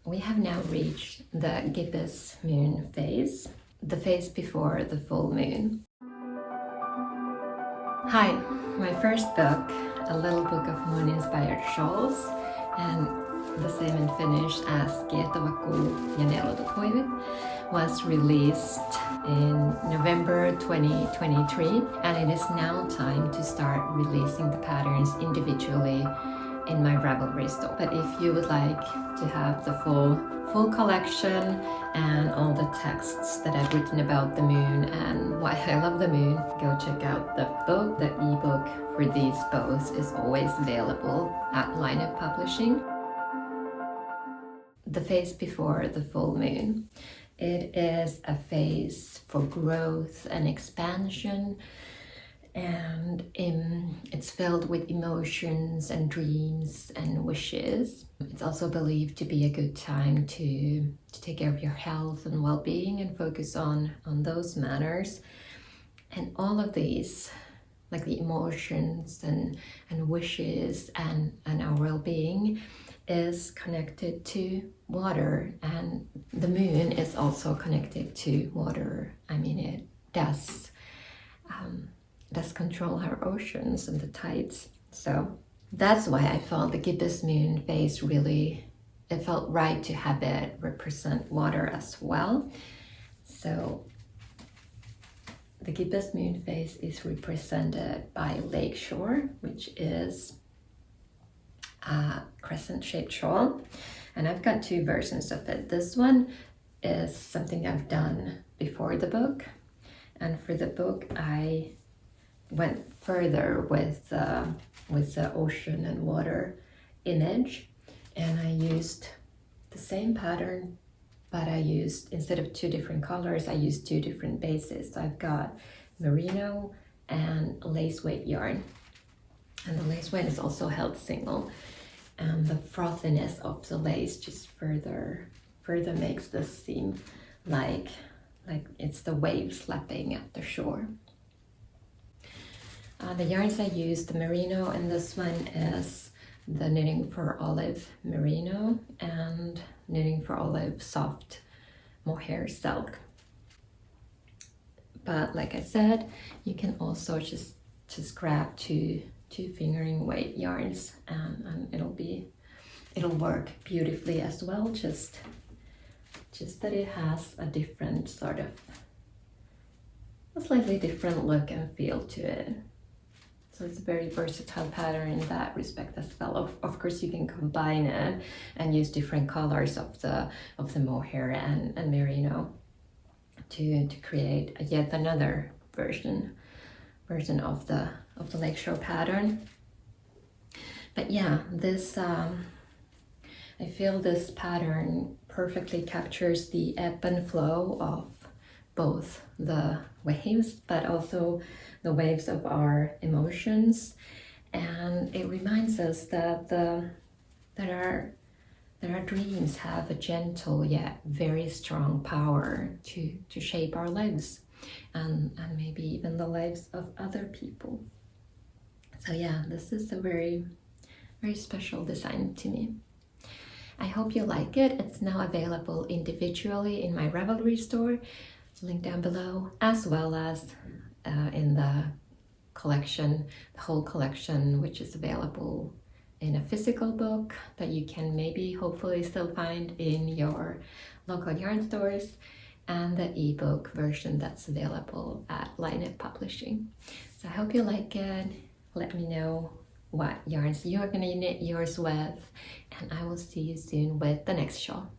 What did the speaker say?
We have now reached the Gibbous Moon phase, the phase before the full moon. Hi, my first book, a little book of moon-inspired shawls, and the same in Finnish as Kiehtovakuu ja nelodut huivit, was released in November 2023, and it is now time to start releasing the patterns individually in my Ravelry store. But if you would like to have the full collection and all the texts that I've written about the moon and why I love the moon, go check out the book. The ebook for these both is always available at Lina Publishing. The phase before the full moon. It is a phase for growth and expansion, and it's filled with emotions and dreams and wishes. It's also believed to be a good time to take care of your health and well-being and focus on those matters. And all of these, like the emotions and wishes and our well-being, is connected to water, and the moon is also connected to water. I mean, it does control our oceans and the tides. So that's why I felt the Gibbous Moon phase it felt right to have it represent water as well. So the Gibbous Moon phase is represented by Lakeshore, which is a crescent-shaped shawl, and I've got two versions of it. This one is something I've done before the book, and for the book I went further with the ocean and water image, and I used the same pattern, but I used, instead of two different colors, I used two different bases. So I've got merino and lace weight yarn, and the lace weight is also held single, and the frothiness of the lace just further makes this seem like it's the waves slapping at the shore. The yarns I used, the merino, and this one is the Knitting for Olive merino and Knitting for Olive soft mohair silk. But like I said, you can also just grab two fingering weight yarns, and it'll work beautifully as well. Just that it has a different a slightly different look and feel to it. So it's a very versatile pattern in that respect as well. Of course, you can combine it and use different colors of the mohair and merino to create yet another version of the Lakeshore pattern. But yeah, this I feel this pattern perfectly captures the ebb and flow of both the waves, but also the waves of our emotions, and it reminds us that our dreams have a gentle yet very strong power to shape our lives and maybe even the lives of other people. So yeah, this is a very, very special design to me. I hope you like it. It's now available individually in my Ravelry store, link down below, as well as in the collection, the whole collection, which is available in a physical book that you can maybe hopefully still find in your local yarn stores, and the ebook version that's available at Lina Publishing. So I hope you like it. Let me know what yarns you're gonna knit yours with, and I will see you soon with the next shawl.